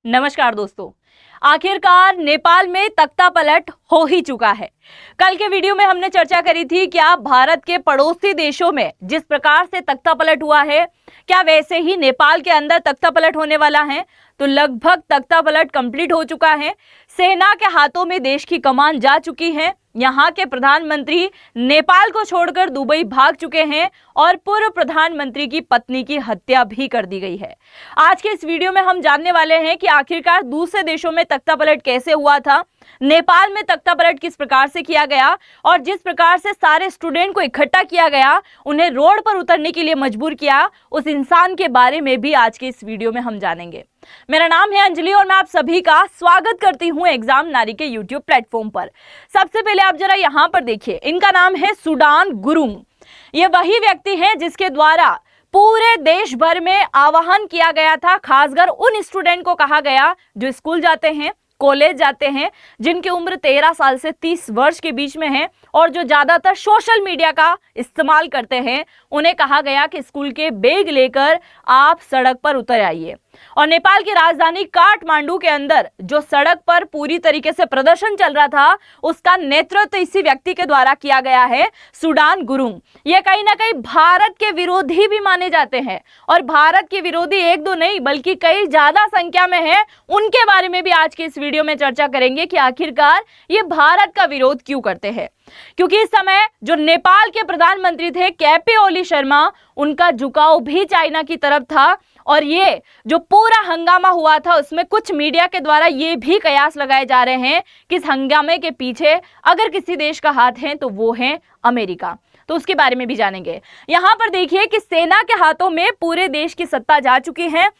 नमस्कार दोस्तों। आखिरकार नेपाल में तख्ता पलट हो ही चुका है। कल के वीडियो में हमने चर्चा करी थी क्या भारत के पड़ोसी देशों में जिस प्रकार से तख्ता पलट हुआ है क्या वैसे ही नेपाल के अंदर तख्ता पलट होने वाला है। तो लगभग तख्ता पलट कंप्लीट हो चुका है। सेना के हाथों में देश की कमान जा चुकी है। यहाँ के प्रधानमंत्री नेपाल को छोड़कर दुबई भाग चुके हैं और पूर्व प्रधानमंत्री की पत्नी की हत्या भी कर दी गई है। आज के इस वीडियो में हम जानने वाले हैं कि आखिरकार दूसरे देशों में तख्ता पलट कैसे हुआ था, नेपाल में तख्ता पलट किस प्रकार से किया गया और जिस प्रकार से सारे स्टूडेंट को इकट्ठा किया गया, उन्हें रोड पर उतरने के लिए मजबूर किया, उस इंसान के बारे में भी आज के इस वीडियो में हम जानेंगे। मेरा नाम है अंजलि और मैं आप सभी का स्वागत करती हूं एग्जाम नारी के यूट्यूब प्लेटफॉर्म पर। सबसे पहले आप जरा यहां पर देखिए, इनका नाम है सुडान गुरुंग। ये वही व्यक्ति हैं जिसके द्वारा पूरे देश भर में आह्वान किया गया था, खासकर उन स्टूडेंट को कहा गया जो स्कूल जाते हैं, कॉलेज जाते हैं, जिनकी उम्र 13 साल से 30 वर्ष के बीच में है और जो ज्यादातर सोशल मीडिया का इस्तेमाल करते हैं। उन्हें कहा गया कि स्कूल के बैग लेकर आप सड़क पर उतर आइए। और नेपाल की राजधानी काठमांडू के अंदर जो सड़क पर पूरी तरीके से प्रदर्शन चल रहा था, उसका नेतृत्व इसी व्यक्ति के द्वारा किया गया है, सुडान गुरुंग। ये कहीं ना कहीं भारत के विरोधी भी माने जाते हैं और भारत के विरोधी एक दो नहीं बल्कि कई ज्यादा संख्या में है। उनके बारे में भी आज के इस वीडियो में चर्चा करेंगे कि आखिरकार ये भारत का विरोध क्यों करते हैं। क्योंकि इस समय जो नेपाल के प्रधानमंत्री थे केपी ओली शर्मा, उनका झुकाव भी चाइना की तरफ था और ये जो पूरा हंगामा हुआ था उसमें कुछ मीडिया के द्वारा ये भी कयास लगाए जा रहे हैं कि इस हंगामे के पीछे अगर किसी देश का हाथ है तो वो है अमेरिका। तो उसके बारे में भी जानेंगे। यहां पर देखिए कि सेना के हाथों में पूरे देश की सत्ता जा चुकी है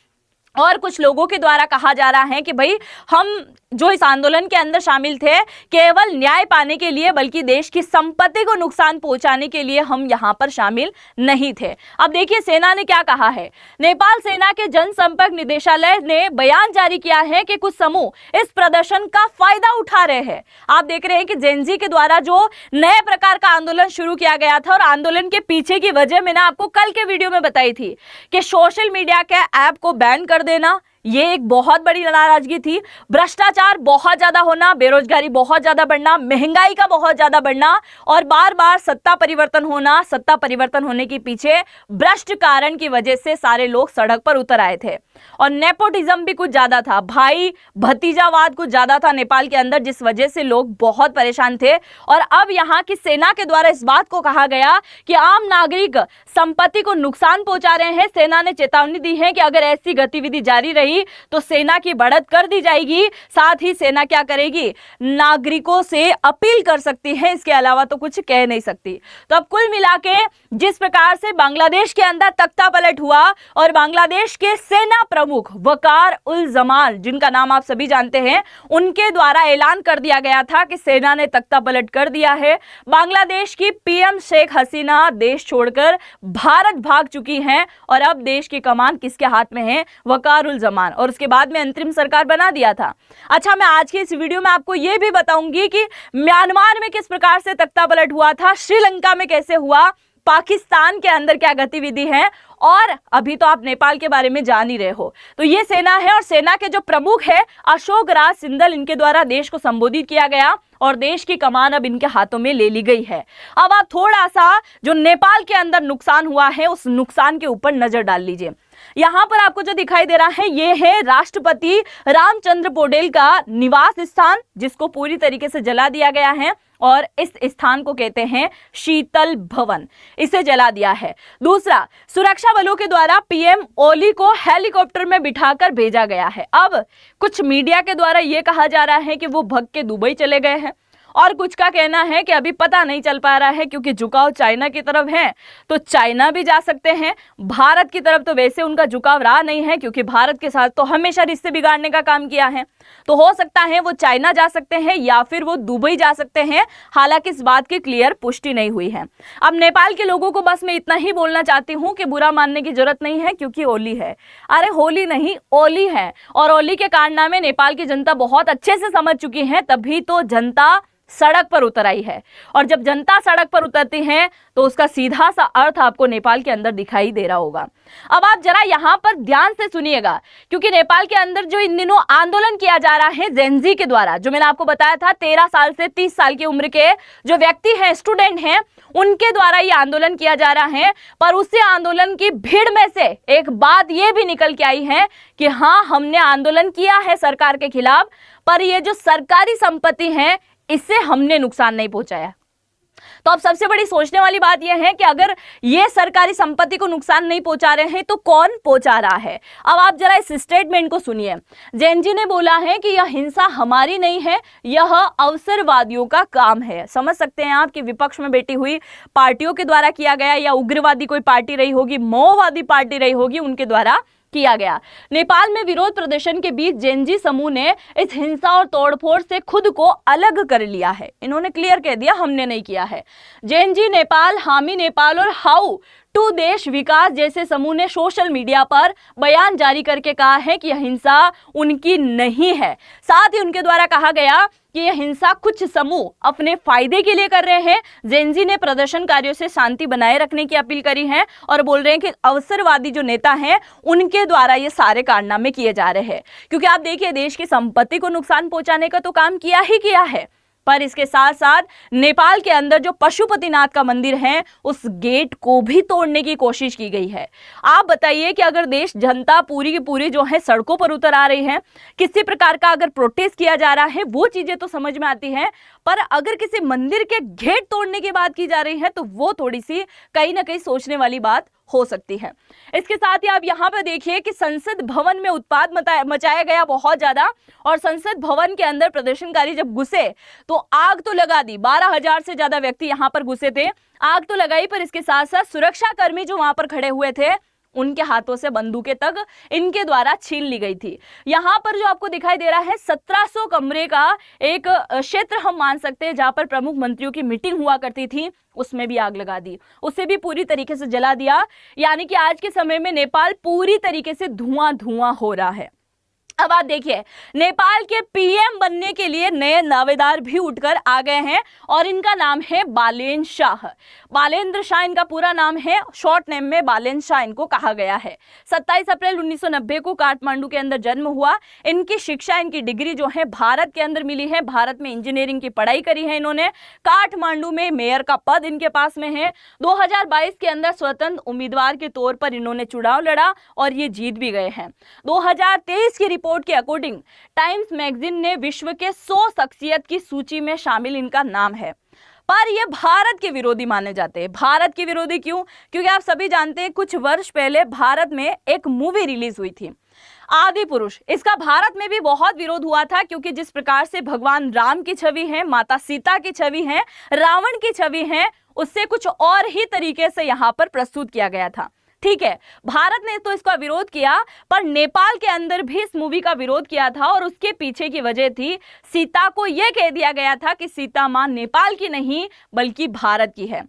और कुछ लोगों के द्वारा कहा जा रहा है कि भाई हम जो इस आंदोलन के अंदर शामिल थे केवल न्याय पाने के लिए बल्कि देश की संपत्ति को नुकसान पहुंचाने के लिए हम यहां पर शामिल नहीं थे। अब देखिए सेना ने क्या कहा है। नेपाल सेना के जनसंपर्क निदेशालय ने बयान जारी किया है कि कुछ समूह इस प्रदर्शन का फायदा उठा रहे हैं। आप देख रहे हैं कि जेनजी के द्वारा जो नए प्रकार का आंदोलन शुरू किया गया था और आंदोलन के पीछे की वजह मैंने आपको कल के वीडियो में बताई थी कि सोशल मीडिया के ऐप को बैन कर देना, ये एक बहुत बड़ी नाराजगी थी। भ्रष्टाचार बहुत ज्यादा होना, बेरोजगारी बहुत ज्यादा बढ़ना, महंगाई का बहुत ज्यादा बढ़ना और बार बार सत्ता परिवर्तन होना। सत्ता परिवर्तन होने के पीछे भ्रष्ट कारण की वजह से सारे लोग सड़क पर उतर आए थे और नेपोटिज्म भी कुछ ज्यादा था, भाई भतीजावाद कुछ ज्यादा था नेपाल के अंदर, जिस वजह से लोग बहुत परेशान थे। और अब यहाँ की सेना के द्वारा इस बात को कहा गया कि आम नागरिक संपत्ति को नुकसान पहुंचा रहे हैं। सेना ने चेतावनी दी है कि अगर ऐसी गतिविधि जारी रही तो सेना की बढ़त कर दी जाएगी। साथ ही सेना क्या करेगी, नागरिकों से अपील कर सकती है, इसके अलावा तो कुछ कह नहीं सकती। तो अब कुल मिला के जिस प्रकार से बांग्लादेश के अंदर तख्ता पलट हुआ और बांग्लादेश के सेना प्रमुख वकार उल जमान, जिनका नाम आप सभी जानते हैं, उनके द्वारा ऐलान कर दिया गया था कि सेना ने तख्ता पलट कर दिया है। बांग्लादेश की पीएम शेख हसीना देश छोड़कर भारत भाग चुकी हैं और अब देश की कमान किसके हाथ में है, वकार उल जमान, और उसके बाद में अंतरिम सरकार बना दिया था। अच्छा, मैं आज के इस वीडियो में आपको यह भी बताऊंगी कि म्यांमार में किस प्रकार से तख्ता पलट हुआ था, श्रीलंका में कैसे हुआ, पाकिस्तान के अंदर क्या गतिविधि है और अभी तो आप नेपाल के बारे में जान ही रहे हो। तो ये सेना है और सेना के जो प्रमुख है अशोक राज सिंघल, इनके द्वारा देश को संबोधित किया गया और देश की कमान अब इनके हाथों में ले ली गई है। अब आप थोड़ा सा जो नेपाल के अंदर नुकसान हुआ है उस नुकसान के ऊपर नजर डाल लीजिए। यहां पर आपको जो दिखाई दे रहा है ये है राष्ट्रपति रामचंद्र पौडेल का निवास स्थान, जिसको पूरी तरीके से जला दिया गया है और इस स्थान को कहते हैं शीतल भवन, इसे जला दिया है। दूसरा, सुरक्षा बलों के द्वारा पीएम ओली को हेलीकॉप्टर में बिठाकर भेजा गया है। अब कुछ मीडिया के द्वारा यह कहा जा रहा है कि वो भग के दुबई चले गए हैं और कुछ का कहना है कि अभी पता नहीं चल पा रहा है क्योंकि झुकाव चाइना की तरफ है तो चाइना भी जा सकते हैं। भारत की तरफ तो वैसे उनका झुकाव रहा नहीं है क्योंकि भारत के साथ तो हमेशा रिश्ते बिगाड़ने का काम किया है। तो हो सकता है वो चाइना जा सकते हैं या फिर वो दुबई जा सकते हैं। हालांकि इस बात की क्लियर पुष्टि नहीं हुई है। अब नेपाल के लोगों को बस मैं इतना ही बोलना चाहती हूँ कि बुरा मानने की जरूरत नहीं है क्योंकि होली है। अरे होली नहीं, ओली है और ओली के कारनामे नेपाल की जनता बहुत अच्छे से समझ चुकी है, तभी तो जनता सड़क पर उतर आई है। और जब जनता सड़क पर उतरती है तो उसका सीधा सा अर्थ आपको नेपाल के अंदर दिखाई दे रहा होगा। अब आप जरा यहां पर ध्यान से सुनिएगा, क्योंकि नेपाल के अंदर जो इन दिनों आंदोलन किया जा रहा है जेनजी के द्वारा, जो मैंने आपको बताया था 13 साल से 30 साल की उम्र के जो व्यक्ति हैं, स्टूडेंट हैं, उनके द्वारा ये आंदोलन किया जा रहा है। पर उसी आंदोलन की भीड़ में से एक बात ये भी निकल के आई है कि हाँ, हमने आंदोलन किया है सरकार के खिलाफ, पर ये जो सरकारी संपत्ति है इससे हमने नुकसान नहीं पहुंचाया। तो अब सबसे बड़ी सोचने वाली बात यह है कि अगर ये सरकारी संपत्ति को नुकसान नहीं पहुंचा रहे हैं तो कौन पहुंचा रहा है। अब आप जरा इस स्टेटमेंट को सुनिए। जेनजी ने बोला है कि यह हिंसा हमारी नहीं है, यह अवसरवादियों का काम है। समझ सकते हैं आप कि विपक्ष में बैठी हुई पार्टियों के द्वारा किया गया, या उग्रवादी कोई पार्टी रही होगी, माओवादी पार्टी रही होगी, उनके द्वारा किया गया। नेपाल में विरोध प्रदर्शन के बीच जेनजी समूह ने इस हिंसा और तोड़फोड़ से खुद को अलग कर लिया है। इन्होंने क्लियर कह दिया हमने नहीं किया है। जेनजी नेपाल, हामी नेपाल और हाउ टू देश विकास जैसे समूह ने सोशल मीडिया पर बयान जारी करके कहा है कि यह हिंसा उनकी नहीं है। साथ ही उनके द्वारा कहा गया कि यह हिंसा कुछ समूह अपने फायदे के लिए कर रहे हैं। जेनजी ने प्रदर्शनकारियों से शांति बनाए रखने की अपील करी है और बोल रहे हैं कि अवसरवादी जो नेता हैं उनके द्वारा ये सारे कारनामे किए जा रहे हैं। क्योंकि आप देखिए, देश की संपत्ति को नुकसान पहुंचाने का तो काम किया ही किया है, पर इसके साथ साथ नेपाल के अंदर जो पशुपतिनाथ का मंदिर है उस गेट को भी तोड़ने की कोशिश की गई है। आप बताइए कि अगर देश जनता पूरी की पूरी जो है सड़कों पर उतर आ रही है, किसी प्रकार का अगर प्रोटेस्ट किया जा रहा है, वो चीजें तो समझ में आती हैं, पर अगर किसी मंदिर के गेट तोड़ने की बात की जा रही है तो वो थोड़ी सी कहीं ना कहीं सोचने वाली बात हो सकती है। इसके साथ ही आप यहाँ पर देखिए कि संसद भवन में उत्पाद मचाया गया बहुत ज्यादा, और संसद भवन के अंदर प्रदर्शनकारी जब घुसे तो आग तो लगा दी। 12,000 से ज्यादा व्यक्ति यहाँ पर घुसे थे, आग तो लगाई, पर इसके साथ साथ सुरक्षा कर्मी जो वहां पर खड़े हुए थे उनके हाथों से बंदूकें तक इनके द्वारा छीन ली गई थी। यहाँ पर जो आपको दिखाई दे रहा है 1700 कमरे का एक क्षेत्र हम मान सकते हैं, जहां पर प्रमुख मंत्रियों की मीटिंग हुआ करती थी, उसमें भी आग लगा दी, उसे भी पूरी तरीके से जला दिया। यानी कि आज के समय में नेपाल पूरी तरीके से धुआं धुआं हो रहा है। अब आप देखिए, नेपाल के पीएम बनने के लिए नए दावेदार भी उठकर आ गए हैं और इनका नाम है बालेन शाह। बालेंद्र शाह इनका पूरा नाम है, शॉर्ट नेम में बालेन शाह इनको कहा गया है। 27 अप्रैल 1990 को काठमांडू के अंदर जन्म हुआ। इनकी शिक्षा, इनकी डिग्री जो है भारत के अंदर मिली है। भारत में इंजीनियरिंग की पढ़ाई करी है इन्होंने। काठमांडू में मेयर का पद इनके पास में है। 2022 के अंदर स्वतंत्र उम्मीदवार के तौर पर इन्होंने चुनाव लड़ा और ये जीत भी गए हैं। 2023 की रिपोर्ट के अकॉर्डिंग टाइम्स मैगजीन ने विश्व के 100 शख्सियत की सूची में शामिल इनका नाम है। पर ये भारत के विरोधी माने जाते हैं। भारत के विरोधी क्यों? क्योंकि आप सभी जानते हैं कुछ वर्ष पहले भारत में एक मूवी रिलीज हुई थी, आदि पुरुष। इसका भारत में भी बहुत विरोध हुआ था, क्योंकि जिस प्रकार से भगवान राम की छवि है, माता सीता की छवि है, रावण की छवि है, उससे कुछ और ही तरीके से यहाँ पर प्रस्तुत किया गया था। ठीक है, भारत ने तो इसका विरोध किया, पर नेपाल के अंदर भी इस मूवी का विरोध किया था और उसके पीछे की वजह थी, सीता को यह कह दिया गया था कि सीता मां नेपाल की नहीं बल्कि भारत की है।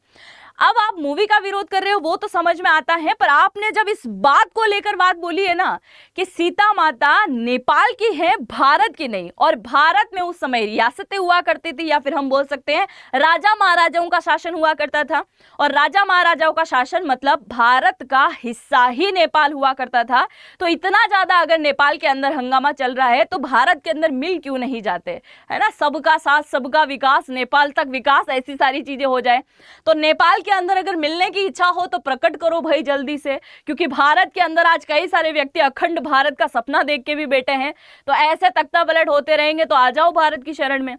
अब आप मूवी का विरोध कर रहे हो वो तो समझ में आता है, पर आपने जब इस बात को लेकर बात बोली है ना कि सीता माता नेपाल की है भारत की नहीं, और भारत में उस समय रियासतें हुआ करती थी, या फिर हम बोल सकते हैं राजा महाराजाओं का शासन हुआ करता था, और राजा महाराजाओं का शासन मतलब भारत का हिस्सा ही नेपाल हुआ करता था। तो इतना ज्यादा अगर नेपाल के अंदर हंगामा चल रहा है तो भारत के अंदर मिल क्यों नहीं जाते, है ना? सबका साथ सबका विकास, नेपाल तक विकास, ऐसी सारी चीजें हो जाए। तो नेपाल के अंदर अगर मिलने की इच्छा हो तो प्रकट करो भाई जल्दी से, क्योंकि भारत के अंदर आज कई सारे व्यक्ति अखंड भारत का सपना देख के भी बैठे हैं। तो ऐसे तख्ता पलट होते रहेंगे तो आ जाओ भारत की शरण में।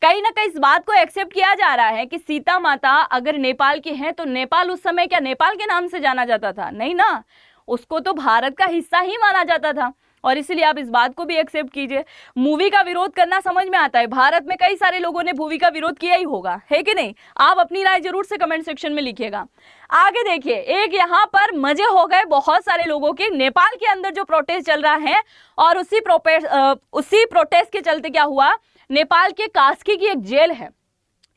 कहीं ना कहीं इस बात को एक्सेप्ट किया जा रहा है कि सीता माता अगर नेपाल की है तो नेपाल उस समय क्या नेपाल के नाम से जाना जाता था? नहीं ना, उसको तो भारत का हिस्सा ही माना जाता था। और इसलिए आप इस बात को भी एक्सेप्ट कीजिए। मूवी का विरोध करना समझ में आता है, भारत में कई सारे लोगों ने मूवी का विरोध किया ही होगा, है कि नहीं? आप अपनी राय जरूर से कमेंट सेक्शन में लिखिएगा। आगे देखिए, एक यहाँ पर मजे हो गए बहुत सारे लोगों के। नेपाल के अंदर जो प्रोटेस्ट चल रहा है और उसी प्रोटेस्ट के चलते क्या हुआ, नेपाल के कास्की की एक जेल है,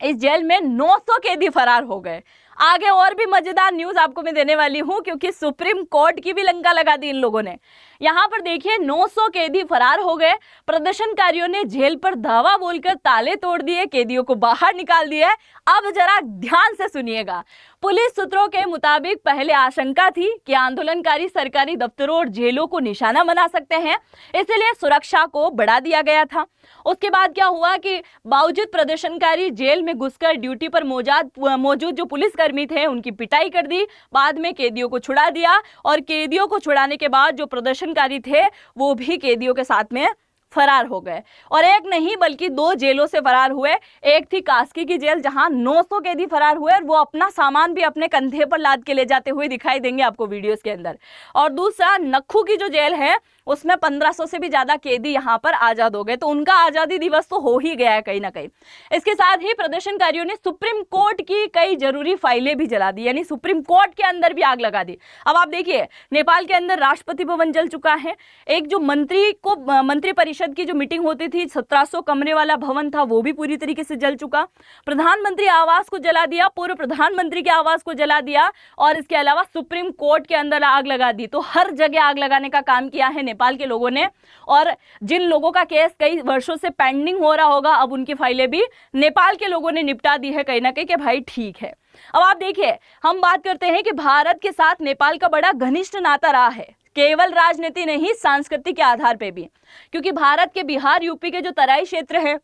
इस जेल में 900 कैदी फरार हो गए। आगे और भी मजेदार न्यूज आपको मैं देने वाली हूं, क्योंकि सुप्रीम कोर्ट की भी लंका लगा दी इन लोगों ने। यहाँ पर देखिए 900 कैदी फरार हो गए। प्रदर्शनकारियों ने जेल पर धावा बोलकर ताले तोड़ दिए, कैदियों को बाहर निकाल दिया। अब जरा ध्यान से सुनिएगा। पुलिस सूत्रों के मुताबिक पहले आशंका थी कि आंदोलनकारी सरकारी दफ्तरों और जेलों को निशाना बना सकते हैं, इसलिए सुरक्षा को बढ़ा दिया गया था। उसके बाद क्या हुआ कि बावजूद प्रदर्शनकारी जेल में घुसकर ड्यूटी पर मौजूद जो पुलिसकर्मी थे उनकी पिटाई कर दी। बाद में कैदियों को छुड़ा दिया और कैदियों को छुड़ाने के बाद जो प्रदर्शनकारी थे वो भी कैदियों के साथ में फरार हो गए। और एक नहीं बल्कि 2 जेलों से फरार हुए। एक थी कास्की की जेल जहां 900 कैदी फरार हुए और वो अपना सामान भी अपने कंधे पर लाद के ले जाते हुए दिखाई देंगे आपको वीडियोस के अंदर। और दूसरा नक्खू की जो जेल है उसमें 1500 से भी ज्यादा कैदी यहां पर आजाद हो गए। तो उनका आजादी दिवस तो हो ही गया है कहीं ना कहीं। इसके साथ ही प्रदर्शनकारियों ने सुप्रीम कोर्ट की कई जरूरी फाइलें भी जला दी, यानी सुप्रीम कोर्ट के अंदर भी आग लगा दी। अब आप देखिए नेपाल के अंदर राष्ट्रपति भवन जल चुका है। एक जो मंत्री परिषद की जो मीटिंग होती थी 1700 कमरे वाला भवन था वो भी पूरी तरीके से जल चुका। प्रधानमंत्री आवास को जला दिया, पूर्व प्रधानमंत्री के आवास को जला दिया और इसके अलावा सुप्रीम कोर्ट के अंदर आग लगा दी। तो हर जगह आग लगाने का काम किया है नेपाल के लोगों ने। और जिन लोगों का केस कई वर्षों से पेंडिंग हो रहा होगा अब उनकी फाइलें भी नेपाल के लोगों ने निपटा दी है कहीं ना कहीं कि भाई ठीक है। अब आप देखिए हम बात करते हैं कि भारत के साथ नेपाल का बड़ा घनिष्ठ नाता रहा है, केवल राजनीति नहीं सांस्कृतिक के आधार पे भी, क्योंकि भारत के बिहार यूपी के जो तराई क्षेत्र है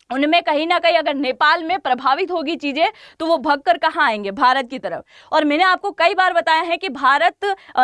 उनमें कहीं ना कहीं अगर नेपाल में प्रभावित होगी चीजें तो वो भगकर कहाँ आएंगे, भारत की तरफ। और मैंने आपको कई बार बताया है कि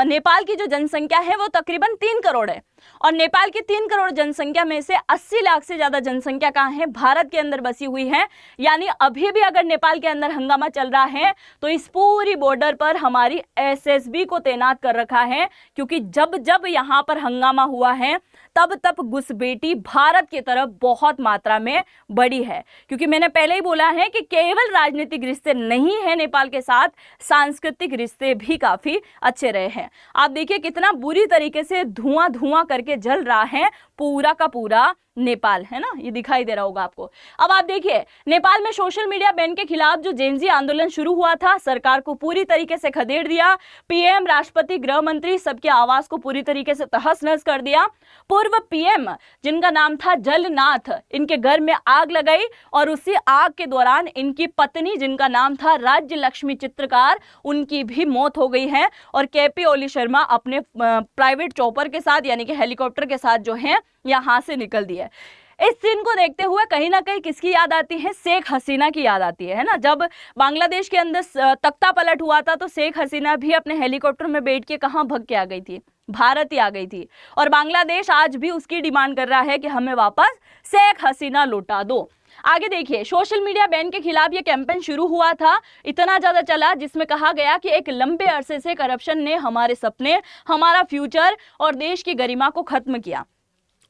नेपाल की जो जनसंख्या है वो तकरीबन 3 करोड़ है और नेपाल की 3 करोड़ जनसंख्या में से 80 लाख से ज्यादा जनसंख्या कहाँ है, भारत के अंदर बसी हुई है। यानी अभी भी अगर नेपाल के अंदर हंगामा चल रहा है तो इस पूरी बॉर्डर पर हमारी एसएसबी को तैनात कर रखा है, क्योंकि जब जब यहाँ पर हंगामा हुआ है तब तब घुसपैठी भारत की तरफ बहुत मात्रा में बड़ी है। क्योंकि मैंने पहले ही बोला है कि केवल राजनीतिक रिश्ते नहीं है नेपाल के साथ, सांस्कृतिक रिश्ते भी काफी अच्छे रहे हैं। आप देखिए कितना बुरी तरीके से धुआं धुआं करके जल रहा है पूरा का पूरा नेपाल, है ना, ये दिखाई दे रहा होगा आपको। अब आप देखिए नेपाल में सोशल मीडिया बैन के खिलाफ जो जेनजी आंदोलन शुरू हुआ था सरकार को पूरी तरीके से खदेड़ दिया। पीएम, राष्ट्रपति, गृह मंत्री सबके आवास को पूरी तरीके से तहस नहस कर दिया। पूर्व पीएम जिनका नाम था जलनाथ, इनके घर में आग लगाई और उसी आग के दौरान इनकी पत्नी जिनका नाम था राज्य लक्ष्मी चित्रकार, उनकी भी मौत हो गई है। और केपी ओली शर्मा अपने प्राइवेट चॉपर के साथ यानी कि हेलीकॉप्टर के साथ जो है यहां से निकल दिया। इस सीन को देखते हुए कहीं ना कहीं किसकी याद आती है, शेख हसीना की याद आती है ना। जब बांग्लादेश के अंदर तख्ता पलट हुआ था तो शेख हसीना भी अपने हेलीकॉप्टर में बैठ के कहां भग के आ गई थी, भारत ही आ गई थी। और बांग्लादेश आज भी उसकी डिमांड कर रहा है कि हमें वापस शेख हसीना लौटा दो। आगे देखिए सोशल मीडिया बैन के खिलाफ ये कैंपेन शुरू हुआ था, इतना ज्यादा चला जिसमें कहा गया कि एक लंबे अरसे से करप्शन ने हमारे सपने, हमारा फ्यूचर और देश की गरिमा को खत्म किया।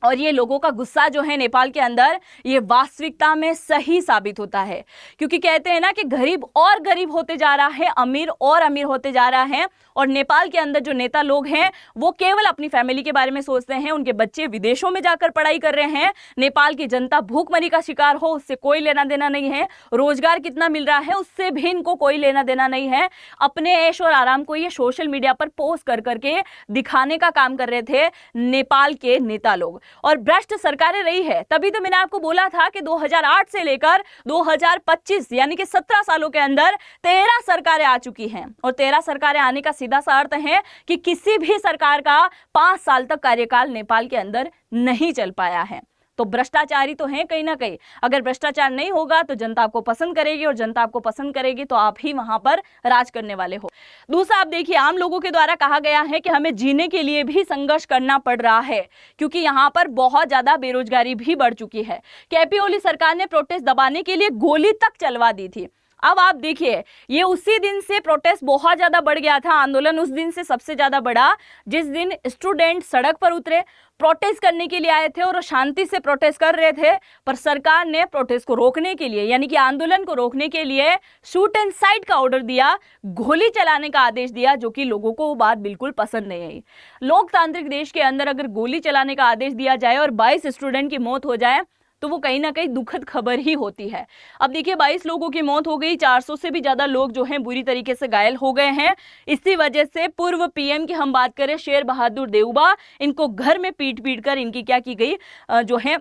और ये लोगों का गुस्सा जो है नेपाल के अंदर ये वास्तविकता में सही साबित होता है, क्योंकि कहते हैं ना कि गरीब और गरीब होते जा रहा है, अमीर और अमीर होते जा रहा है। और नेपाल के अंदर जो नेता लोग हैं वो केवल अपनी फैमिली के बारे में सोचते हैं, उनके बच्चे विदेशों में जाकर पढ़ाई कर रहे हैं, नेपाल की जनता भूखमरी का शिकार हो उससे कोई लेना देना नहीं है, रोजगार कितना मिल रहा है उससे भी इनको कोई लेना देना नहीं है। अपने ऐश और आराम को ये सोशल मीडिया पर पोस्ट कर करके दिखाने का काम कर रहे थे नेपाल के नेता लोग। और भ्रष्ट सरकारें रही है, तभी तो मैंने आपको बोला था कि 2008 से लेकर 2025 यानी कि 17 सालों के अंदर 13 सरकारें आ चुकी हैं। और 13 सरकारें आने का सीधा सा अर्थ है कि किसी भी सरकार का 5 साल तक कार्यकाल नेपाल के अंदर नहीं चल पाया है। तो भ्रष्टाचारी तो हैं कहीं ना कहीं। अगर भ्रष्टाचार नहीं होगा तो जनता आपको पसंद करेगी और जनता आपको पसंद करेगी तो आप ही वहां पर राज करने वाले हो। दूसरा आप देखिए आम लोगों के द्वारा कहा गया है कि हमें जीने के लिए भी संघर्ष करना पड़ रहा है, क्योंकि यहाँ पर बहुत ज्यादा बेरोजगारी भी बढ़ चुकी है। केपी ओली सरकार ने प्रोटेस्ट दबाने के लिए गोली तक चलवा दी थी। अब आप देखिए ये उसी दिन से प्रोटेस्ट बहुत ज्यादा बढ़ गया था, आंदोलन उस दिन से सबसे ज्यादा बढ़ा जिस दिन स्टूडेंट सड़क पर उतरे, प्रोटेस्ट करने के लिए आए थे और शांति से प्रोटेस्ट कर रहे थे। पर सरकार ने प्रोटेस्ट को रोकने के लिए यानी कि आंदोलन को रोकने के लिए शूट एंड साइट का ऑर्डर दिया, गोली चलाने का आदेश दिया, जो कि लोगों को वो बात बिल्कुल पसंद नहीं आई। लोकतांत्रिक देश के अंदर अगर गोली चलाने का आदेश दिया जाए और 22 स्टूडेंट की मौत हो जाए तो वो कहीं ना कहीं दुखद खबर ही होती है। अब देखिए 22 लोगों की मौत हो गई, 400 से भी ज्यादा लोग जो हैं बुरी तरीके से घायल हो गए हैं। इसी वजह से पूर्व पीएम की हम बात करें शेर बहादुर देउबा, इनको घर में पीट पीट कर इनकी क्या की गई, जो है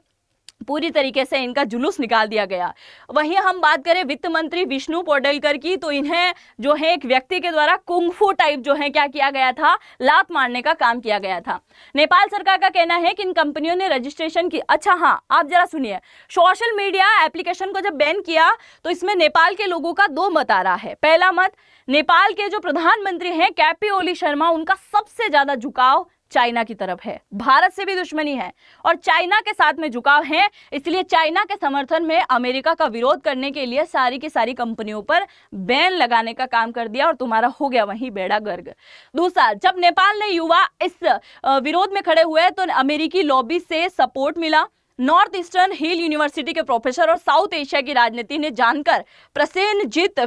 पूरी तरीके से इनका जुलूस निकाल दिया गया। वहीं हम बात करें वित्त मंत्री विष्णु पौडेलकर की, तो इन्हें जो है एक व्यक्ति के द्वारा कुंगफू टाइप जो है क्या किया गया था, लात मारने का काम किया गया था। नेपाल सरकार का कहना है कि इन कंपनियों ने रजिस्ट्रेशन की। अच्छा हाँ, आप जरा सुनिए, सोशल मीडिया एप्लीकेशन को जब बैन किया तो इसमें नेपाल के लोगों का दो मत आ रहा है। पहला मत, नेपाल के जो प्रधानमंत्री हैं केपी ओली शर्मा, उनका सबसे ज्यादा झुकाव चाइना की तरफ है, भारत से भी दुश्मनी है और चाइना के साथ में झुकाव है, इसलिए चाइना के समर्थन में अमेरिका का विरोध करने के लिए सारी की सारी कंपनियों पर बैन लगाने का काम कर दिया और तुम्हारा हो गया वहीं बेड़ा गर्क। दूसरा, जब नेपाल ने युवा इस विरोध में खड़े हुए तो अमेरिकी लॉबी से सपोर्ट मिला। नॉर्थ ईस्टर्न हिल यूनिवर्सिटी के प्रोफेसर और साउथ एशिया की राजनीति ने जानकर प्रसेनजीत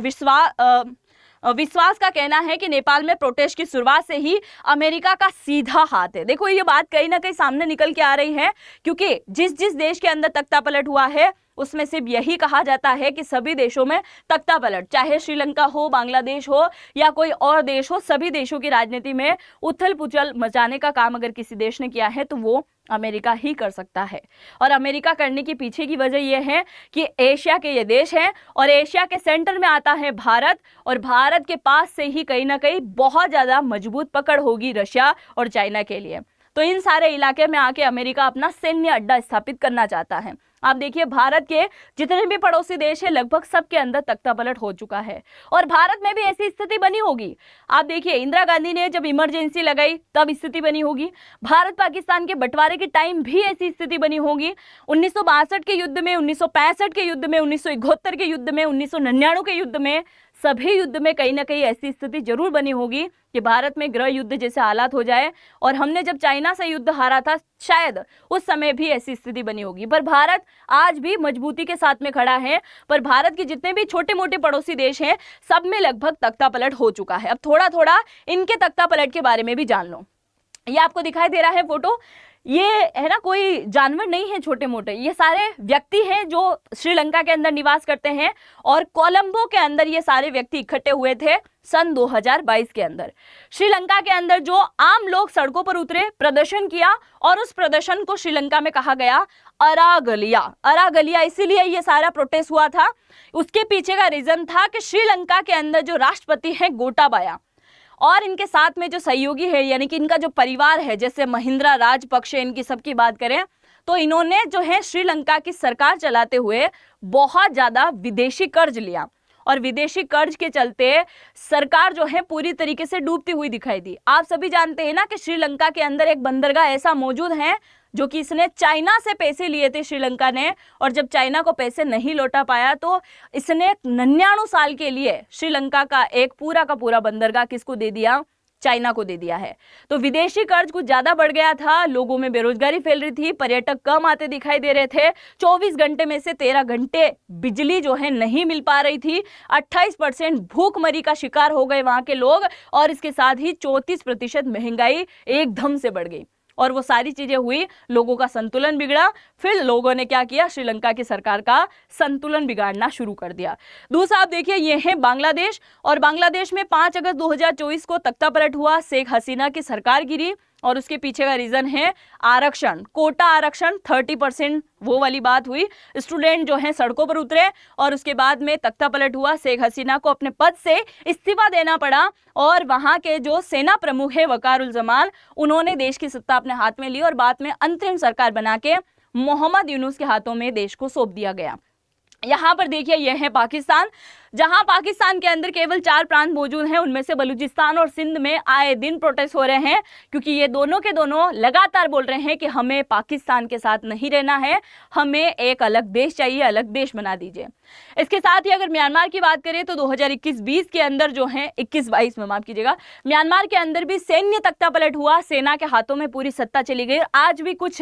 विश्वास का कहना है कि नेपाल में प्रोटेस्ट की शुरुआत से ही अमेरिका का सीधा हाथ है। देखो ये बात कहीं ना कहीं सामने निकल के आ रही है, क्योंकि जिस जिस देश के अंदर तख्तापलट हुआ है उसमें सिर्फ यही कहा जाता है कि सभी देशों में तख्तापलट, चाहे श्रीलंका हो, बांग्लादेश हो या कोई और देश हो, सभी देशों की राजनीति में उथल पुथल मचाने का काम अगर किसी देश ने किया है तो वो अमेरिका ही कर सकता है। और अमेरिका करने के पीछे की वजह यह है कि एशिया के ये देश हैं और एशिया के सेंटर में आता है भारत, और भारत के पास से ही कहीं ना कहीं बहुत ज़्यादा मजबूत पकड़ होगी रशिया और चाइना के लिए। तो इन सारे इलाके में आके अमेरिका अपना सैन्य अड्डा स्थापित करना चाहता है। आप देखिए भारत के जितने भी पड़ोसी देश है लगभग सबके अंदर तख्तापलट हो चुका है और भारत में भी ऐसी स्थिति बनी होगी। आप देखिए इंदिरा गांधी ने जब इमरजेंसी लगाई तब स्थिति बनी होगी, भारत पाकिस्तान के बंटवारे के टाइम भी ऐसी स्थिति बनी होगी, 1962 के युद्ध में, 1965 के युद्ध में, 1971 के युद्ध में, 1999 के युद्ध में, सभी युद्ध में कहीं ना कहीं ऐसी स्थिति जरूर बनी होगी कि भारत में गृह युद्ध जैसे हालात हो जाए। और हमने जब चाइना से युद्ध हारा था शायद उस समय भी ऐसी स्थिति बनी होगी, पर भारत आज भी मजबूती के साथ में खड़ा है। पर भारत के जितने भी छोटे मोटे पड़ोसी देश हैं सब में लगभग तख्तापलट हो चुका है। अब थोड़ा थोड़ा इनके तख्तापलट के बारे में भी जान लो। ये आपको दिखाई दे रहा है फोटो, ये है ना कोई जानवर नहीं है छोटे मोटे, ये सारे व्यक्ति हैं जो श्रीलंका के अंदर निवास करते हैं और कोलंबो के अंदर ये सारे व्यक्ति इकट्ठे हुए थे सन 2022 के अंदर। श्रीलंका के अंदर जो आम लोग सड़कों पर उतरे, प्रदर्शन किया और उस प्रदर्शन को श्रीलंका में कहा गया अरागलिया। अरागलिया इसीलिए ये सारा प्रोटेस्ट हुआ था। उसके पीछे का रीजन था कि श्रीलंका के अंदर जो राष्ट्रपति हैं गोटाबाया और इनके साथ में जो सहयोगी है यानी कि इनका जो परिवार है, जैसे महिंद्रा राजपक्षे, इनकी सबकी बात करें तो इन्होंने जो है श्रीलंका की सरकार चलाते हुए बहुत ज़्यादा विदेशी कर्ज लिया और विदेशी कर्ज के चलते सरकार जो है पूरी तरीके से डूबती हुई दिखाई दी। आप सभी जानते हैं ना कि श्रीलंका के अंदर एक बंदरगाह ऐसा मौजूद है जो कि इसने चाइना से पैसे लिए थे श्रीलंका ने, और जब चाइना को पैसे नहीं लौटा पाया तो इसने 99 साल के लिए श्रीलंका का एक पूरा का पूरा बंदरगाह किसको दे दिया, चाइना को दे दिया है। तो विदेशी कर्ज कुछ ज्यादा बढ़ गया था, लोगों में बेरोजगारी फैल रही थी, पर्यटक कम आते दिखाई ददे रहे थे, 24 घंटे में से 13 घंटे बिजली जो है नहीं मिल पा रही थी, 28% भूखमरी का शिकार हो गए वहां के लोग और इसके साथ ही 34% महंगाई एकदम से बढ़ गई और वो सारी चीजें हुई, लोगों का संतुलन बिगड़ा। फिर लोगों ने क्या किया, श्रीलंका की सरकार का संतुलन बिगाड़ना शुरू कर दिया। दूसरा आप देखिए ये है बांग्लादेश और बांग्लादेश में 5 अगस्त 2024 को तख्तापलट हुआ, शेख हसीना की सरकार गिरी और उसके पीछे का रीजन है आरक्षण, कोटा आरक्षण 30% वो वाली बात हुई। स्टूडेंट जो हैं सड़कों पर उतरे और उसके बाद में तख्तापलट हुआ, शेख हसीना को अपने पद से इस्तीफा देना पड़ा और वहां के जो सेना प्रमुख है वकारुल-जमान, उन्होंने देश की सत्ता अपने हाथ में ली और बाद में अंतरिम सरकार बना के मोहम्मद यूनुस के हाथों में देश को सौंप दिया गया। यहाँ पर देखिए यह है पाकिस्तान, जहां पाकिस्तान के अंदर केवल 4 प्रांत मौजूद हैं, उनमें से बलूचिस्तान और सिंध में आए दिन प्रोटेस्ट हो रहे हैं क्योंकि ये दोनों के दोनों लगातार बोल रहे हैं कि हमें पाकिस्तान के साथ नहीं रहना है, हमें एक अलग देश चाहिए, अलग देश बना दीजिए। इसके साथ ही अगर म्यांमार की बात करें तो 2021-20 के अंदर जो है 21-22 में माफ कीजिएगा, म्यांमार के अंदर भी सैन्य तख्तापलट हुआ, सेना के हाथों में पूरी सत्ता चली गई। आज भी कुछ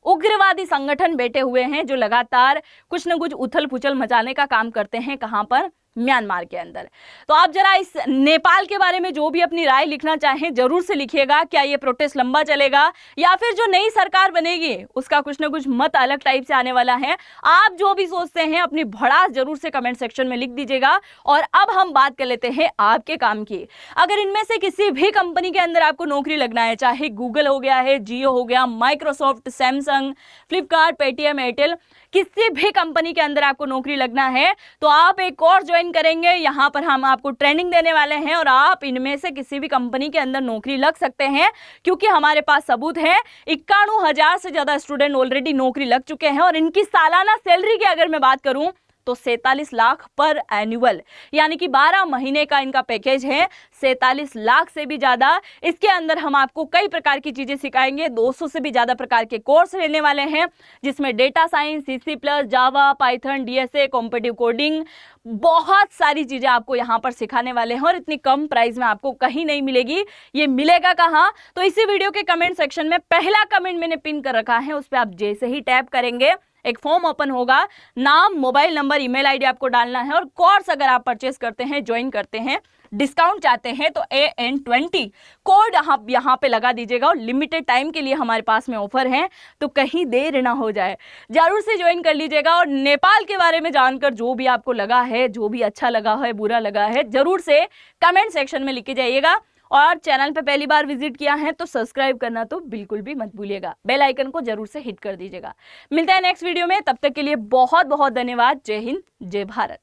उग्रवादी संगठन बैठे हुए हैं जो लगातार कुछ न कुछ उथल पुथल मचाने का काम करते हैं। कहां पर? म्यांमार के अंदर। तो आप जरा इस नेपाल के बारे में जो भी अपनी राय लिखना चाहें जरूर से लिखिएगा। क्या ये प्रोटेस्ट लंबा चलेगा या फिर जो नई सरकार बनेगी उसका कुछ ना कुछ मत अलग टाइप से आने वाला है? आप जो भी सोचते हैं अपनी भड़ास जरूर से कमेंट सेक्शन में लिख दीजिएगा। और अब हम बात कर लेते हैं आपके काम की। अगर इनमें से किसी भी कंपनी के अंदर आपको नौकरी लगना है, चाहे गूगल हो गया है, जियो हो गया, Microsoft, Samsung, Flipkart, Paytm, Airtel, किसी भी कंपनी के अंदर आपको नौकरी लगना है तो आप एक कोर्स ज्वाइन करेंगे। यहां पर हम आपको ट्रेनिंग देने वाले हैं और आप इनमें से किसी भी कंपनी के अंदर नौकरी लग सकते हैं, क्योंकि हमारे पास सबूत है। 91,000 से ज्यादा स्टूडेंट ऑलरेडी नौकरी लग चुके हैं और इनकी सालाना सैलरी की अगर मैं बात करूं तो 47 लाख पर एनुअल, यानी कि 12 महीने का इनका पैकेज है। 47 लाख से भी ज्यादा। इसके अंदर हम आपको कई प्रकार की चीजें सिखाएंगे। 200 से भी ज्यादा प्रकार के कोर्स लेने वाले हैं, जिसमें डेटा साइंस, C++, जावा, पाइथन, DSA, कॉम्पिटिटिव कोडिंग, बहुत सारी चीजें आपको यहाँ पर सिखाने वाले हैं और इतनी कम प्राइस में आपको कहीं नहीं मिलेगी। ये मिलेगा कहाँ? तो इसी वीडियो के कमेंट सेक्शन में पहला कमेंट मैंने पिन कर रखा है, उस पर आप जैसे ही टैप करेंगे एक फॉर्म ओपन होगा। नाम, मोबाइल नंबर, ईमेल आईडी आपको डालना है और कोर्स अगर आप परचेस करते हैं, ज्वाइन करते हैं, डिस्काउंट चाहते हैं तो AN20 कोड आप यहाँ पे लगा दीजिएगा। और लिमिटेड टाइम के लिए हमारे पास में ऑफर है, तो कहीं देर ना हो जाए, जरूर से ज्वाइन कर लीजिएगा। और नेपाल के बारे में जानकर जो भी आपको लगा है, जो भी अच्छा लगा है, बुरा लगा है, जरूर से कमेंट सेक्शन में लिख के जाइएगा। और चैनल पे पहली बार विजिट किया है तो सब्सक्राइब करना तो बिल्कुल भी मत भूलिएगा। बेल आइकन को जरूर से हिट कर दीजिएगा। मिलता है नेक्स्ट वीडियो में, तब तक के लिए बहुत बहुत धन्यवाद। जय हिंद, जय भारत।